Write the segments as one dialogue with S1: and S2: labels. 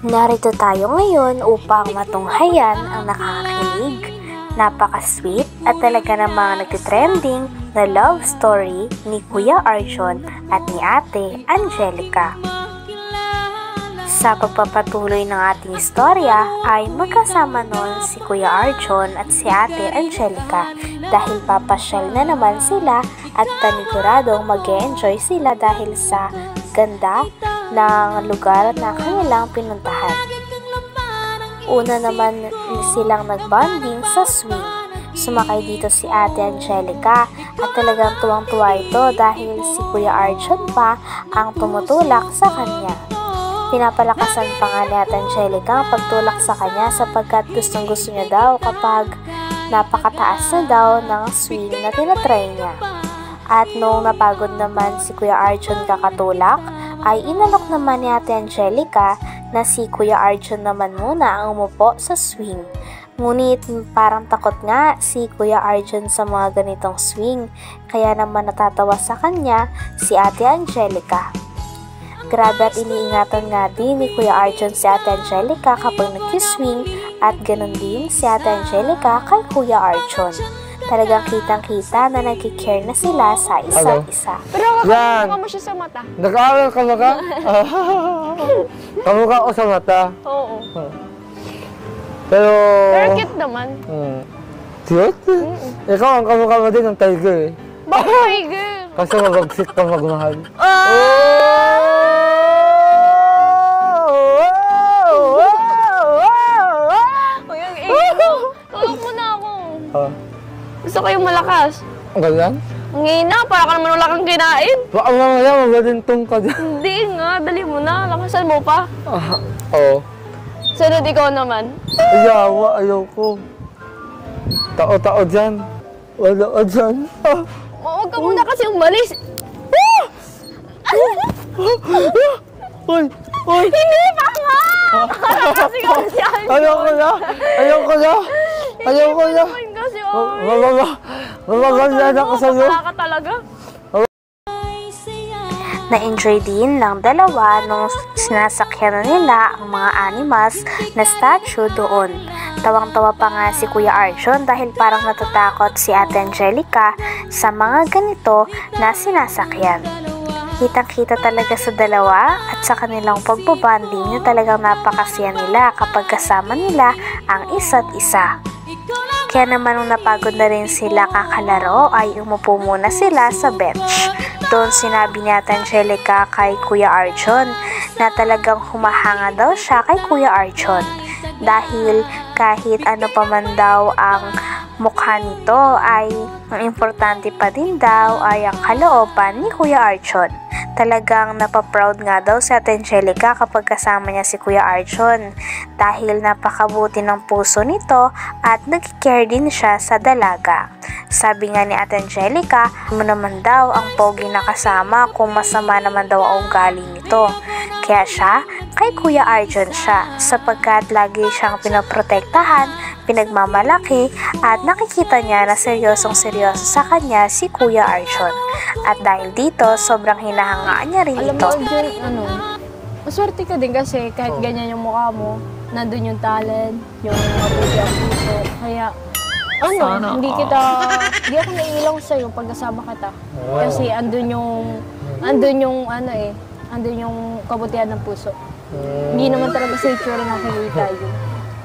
S1: Narito tayo ngayon upang matunghayan ang nakakakilig, napaka-sweet at talaga namang nagtitrending na love story ni Kuya Arjon at ni Ate Angelica. Sa pagpapatuloy ng ating istorya ay magkasama noon si Kuya Arjon at si Ate Angelica dahil papasyal na naman sila at paniguradong mag-e-enjoy sila dahil sa ganda ng lugar na kanilang pinuntahan. Una naman silang nagbonding sa swing. Sumakay dito si Ate Angelica at talagang tuwang-tuwa ito dahil si Kuya Arjon pa ang tumutulak sa kanya. Pinapalakasan pa nga ni Ate Angelica ang pagtulak sa kanya sapagkat gustong-gusto niya daw kapag napakataas na daw ng swing na tinatry niya. At noong napagod naman si Kuya Arjon kakatulak, ay inalok naman ni Ate Angelica na si Kuya Arjon naman muna ang umupo sa swing. Ngunit parang takot nga si Kuya Arjon sa mga ganitong swing, kaya naman natatawa sa kanya si Ate Angelica. Grabe at iniingatan nga din ni Kuya Arjon si Ate Angelica kapag nag-swing at ganun din si Ate Angelica kay Kuya Arjon. Talagang kitang-kita na nag-care na sila sa isa't isa.
S2: Pero kamukha mo siya sa mata.
S3: Nag-aaral ka ba ka? Kamukha ko sa mata.
S2: Oo.
S3: Pero
S2: cute naman.
S3: Cute? Ikaw ang kamukha mo din ng tiger eh.
S2: Bakit tiger?
S3: Kasi mabagsik ka magmahal.
S2: Tulog mo na ako. Gusto ko yung malakas.
S3: Ang ganyan?
S2: Ang hina, para ka naman wala kang kinain.
S3: Baka mamaya magalintong ka dyan.
S2: Hindi nga, dali mo na. Lakasan mo pa.
S3: Oo.
S2: Sunod ikaw naman.
S3: Ayawa, ayoko. Tao-tao dyan. Wala ka dyan.
S2: Huwag ka muna kasi umalis.
S3: Uy! Uy!
S2: Hindi pa nga! Kasi
S3: Ayoko na! Ayoko na! Ayoko na!
S2: kasi
S3: Mamaganda na ako sa'yo.
S2: Baka ka talaga.
S1: Na-enjoy din ng dalawa nung sinasakyan na nila ang mga animals na statue doon. Tawang-tawa pa nga si Kuya Arjon dahil parang natatakot si Ate Angelica sa mga ganito na sinasakyan. Kitang-kita talaga sa dalawa at sa kanilang pagbabanding na talagang napakasaya nila kapag kasama nila ang isa't isa. Kaya naman nung napagod na rin sila kakalaro ay umupo muna sila sa bench. Doon sinabi ni Ate Angelica kay Kuya Arjon na talagang humahanga daw siya kay Kuya Arjon. Dahil kahit ano pa man daw ang mukha nito ay ang importante pa din daw ay ang kalooban ni Kuya Arjon. Talagang napaproud nga daw si Ate Angelica kapag kasama niya si Kuya Arjon dahil napakabuti ng puso nito at nag-care din siya sa dalaga. Sabi nga ni Ate Angelica, mo naman daw ang pogi na kasama kung masama naman daw ang ugali nito. Kaya siya, kay Kuya Arjon siya sapagkat lagi siyang pinoprotektahan, pinagmamalaki at nakikita niya na seryosong-seryoso sa kanya si Kuya Arjon. At dahil dito, sobrang hinahangaan niya rin ito.
S2: Alam mo, Arjon, maswerte ka din kasi kahit ganyan yung mukha mo, nandun yung talent, yung mabuti ang puso. Kaya, hindi ako naiilang sa'yo pag kasama kita. Kasi andun yung kabutihan ng puso. Hindi naman talaga sa itsura nakikita yun.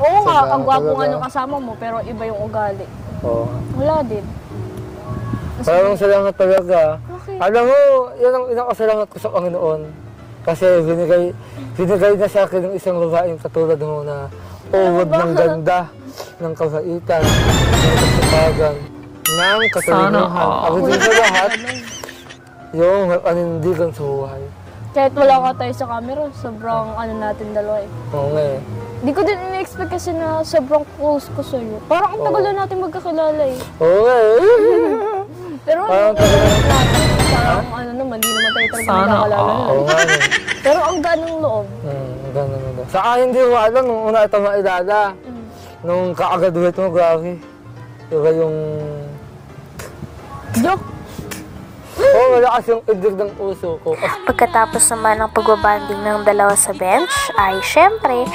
S2: Oo nga, ang gwapo nga nung kasama mo, pero iba yung ugali.
S3: Oo.
S2: Wala din.
S3: Maraming salamat talaga.
S2: Okay.
S3: Alam mo, yan ang inakasalamat ko sa Panginoon. Kasi binigay na sa akin ng isang babaeng katulad mo na uwod ng ganda, ng kabaitan, ng kasipagan, ng katalinuhan. Ako din sa lahat, yung panindigan sa buhay.
S2: Kahit wala ka tayo sa camera, sobrang natin dalawa eh.
S3: Oo nga eh.
S2: Di ko din in-expect kasi na sobrang close ko sa'yo. Parang ang tagal na natin magkakilala eh.
S3: Oo nga eh.
S2: Pero
S3: Parang tagal na.
S2: Parang naman, di naman tayo talaga magkakalala.
S3: Oo nga eh.
S2: Pero ang ganong loob.
S3: Ganun na. Sa akin hindi mo alam nung una ito mailala. Nung kakagraduate mo, grabe. Diba yung...
S2: Joke!
S3: Oo, malakas yung idig ng puso ko.
S1: Pagkatapos naman ng pagbabanding ng dalawa sa bench ay syempre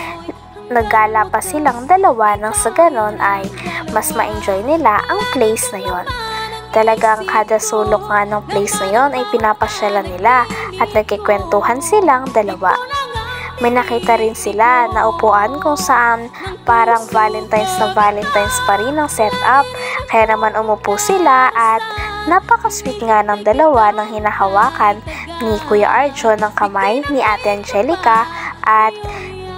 S1: naggala pa silang dalawa nang sa ganon ay mas ma-enjoy nila ang place na yon. Talagang kada sulok nga ng place na yon ay pinapasyalan nila at nagkikwentuhan silang dalawa. May nakita rin sila na upuan kung saan parang Valentine's na Valentine's pa rin ang setup. Kaya naman umupo sila at napaka-sweet nga ng dalawa nang hinahawakan ni Kuya Arjon ng kamay ni Ate Angelica at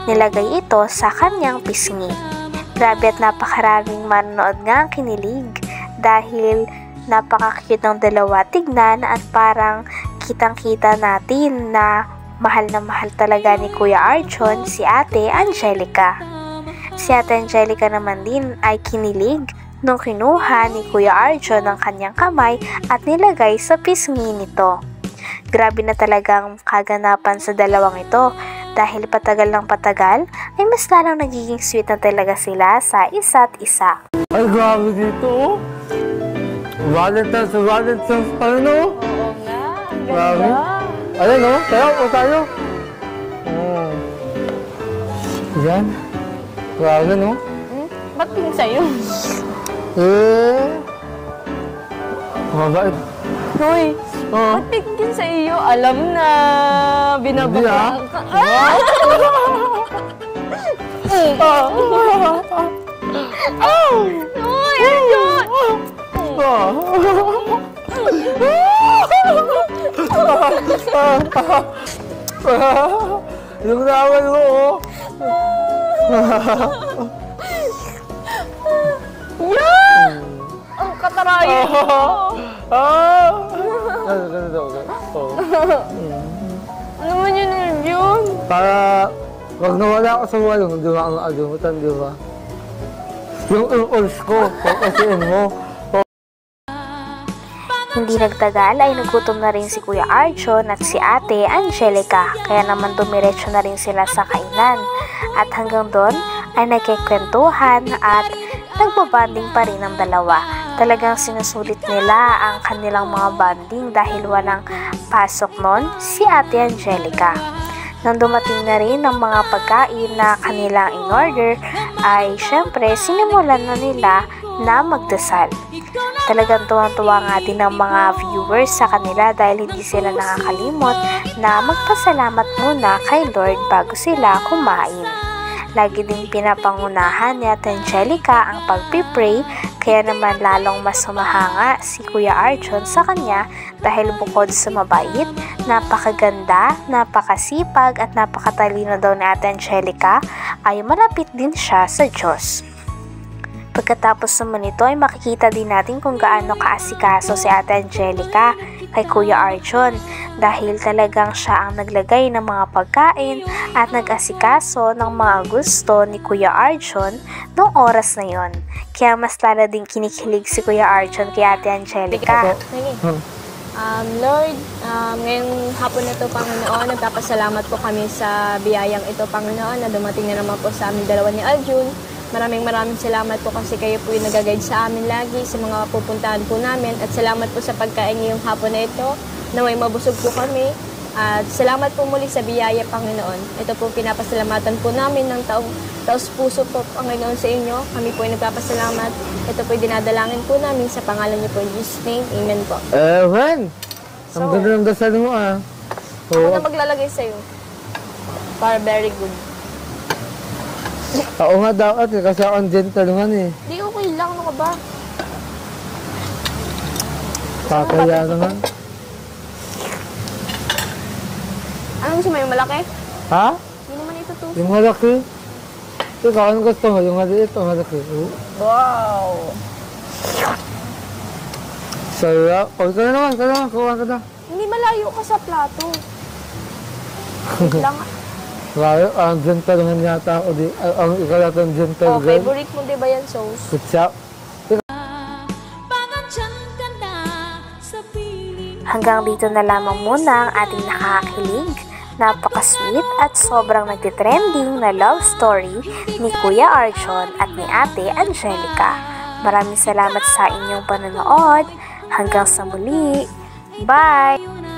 S1: nilagay ito sa kanyang pisngi. Grabe at napakaraming manonood nga ang kinilig dahil napaka-cute ng dalawa tignan at parang kitang-kita natin na mahal na mahal talaga ni Kuya Arjon si Ate Angelica. Si Ate Angelica naman din ay kinilig nung kinuha ni Kuya Arjon ang kanyang kamay at nilagay sa pisngi nito. Grabe na talagang kaganapan sa dalawang ito dahil patagal ng patagal ay mas lalong nagiging sweet na talaga sila sa isa't isa.
S3: Ay, grabe dito. Valentine's pa rin, no?
S2: Oo nga, ang
S3: Grabe.
S2: ganda.
S3: Ayan, no? Tayo. Yan. Grabe, no?
S2: Ba't tingin sa'yo?
S3: Mabait.
S2: Hoy,
S3: Oo.
S2: ba't tingin sa iyo? Alam na, binabaka ka. Hoy, Arjon!
S3: Yung naman mo, oh.
S2: Yan! Ang katarayan mo!
S3: Ganito.
S2: Ano man yun, Arjon?
S3: Para wag nawala ako sa walong, di ba ang alimutan, di ba? Yung impulse ko, pagkasiin mo.
S1: Hindi nagtagal ay nagutom na rin si Kuya Arjon at si Ate Angelica, kaya naman dumiretso na rin sila sa kainan. At hanggang doon ay nagkikwentuhan at nagbabanding pa rin ang dalawa. Talagang sinusulit nila ang kanilang mga banding dahil walang pasok nun si Ate Angelica. Nang dumating na rin ang mga pagkain na kanilang in-order ay syempre sinimulan na nila na magdasal. Talagang tuwang-tuwa nga din ang mga viewers sa kanila dahil hindi sila nakakalimot na magpasalamat muna kay Lord bago sila kumain. Lagi ding pinapangunahan ni Ate Angelica ang pagpipray, kaya naman lalong mas humahanga si Kuya Arjon sa kanya dahil bukod sa mabait, napakaganda, napakasipag at napakatalino daw ni Ate Angelica ay malapit din siya sa Diyos. Pagkatapos naman ito ay makikita din natin kung gaano kaasikaso si Ate Angelica kay Kuya Arjon dahil talagang siya ang naglagay ng mga pagkain at nag-asikaso ng mga gusto ni Kuya Arjon noong oras na yon. Kaya mas lalo din kinikilig si Kuya Arjon kay Ate Angelica.
S2: Lord, ngayong hapon na ito, Panginoon, nagpapasalamat po kami sa biyayang ito, Panginoon, na dumating na naman po sa amin dalawa ni Arjon. Maraming salamat po kasi kayo po yung nag-guide sa amin lagi sa mga pupuntahan po namin. At salamat po sa pagkain ngayong hapon na ito, na may mabusog po kami. At salamat po muli sa biyaya, Panginoon. Ito po pinapasalamatan po namin ng taos puso po, Panginoon, sa inyo. Kami po ay nagpapasalamat. Ito po ay dinadalangin po namin sa pangalan niyo po in Jesus' name. Amen po.
S3: Ewan! Ang ganda ng dasal mo, ah.
S2: Ako na maglalagay sa'yo. Para very good.
S3: Oo nga dapat eh, kasi ako ang gentleman eh.
S2: Di okay lang, ano ka ba?
S3: Kakaya naman.
S2: Ano gusto mo, yung malaki?
S3: Ha?
S2: Hindi naman ito to.
S3: Yung malaki? Ikaw, ano gusto mo? Yung maliit o malaki? Oh.
S2: Wow!
S3: Sarap. O, ikaw na naman, kuha ka na.
S2: Hindi malayo ka sa plato. Wait lang.
S3: Grabe, ang gentleman yata ako. Ang ikaw yata ang gentle
S2: Oh,
S3: girl.
S2: favorite mo diba yan, sauce?
S3: Good job.
S1: Hanggang dito na lamang muna ang ating nakakakilig, napaka-sweet at sobrang nagtitrending na love story ni Kuya Arjon at ni Ate Angelica. Maraming salamat sa inyong panonood. Hanggang sa muli. Bye!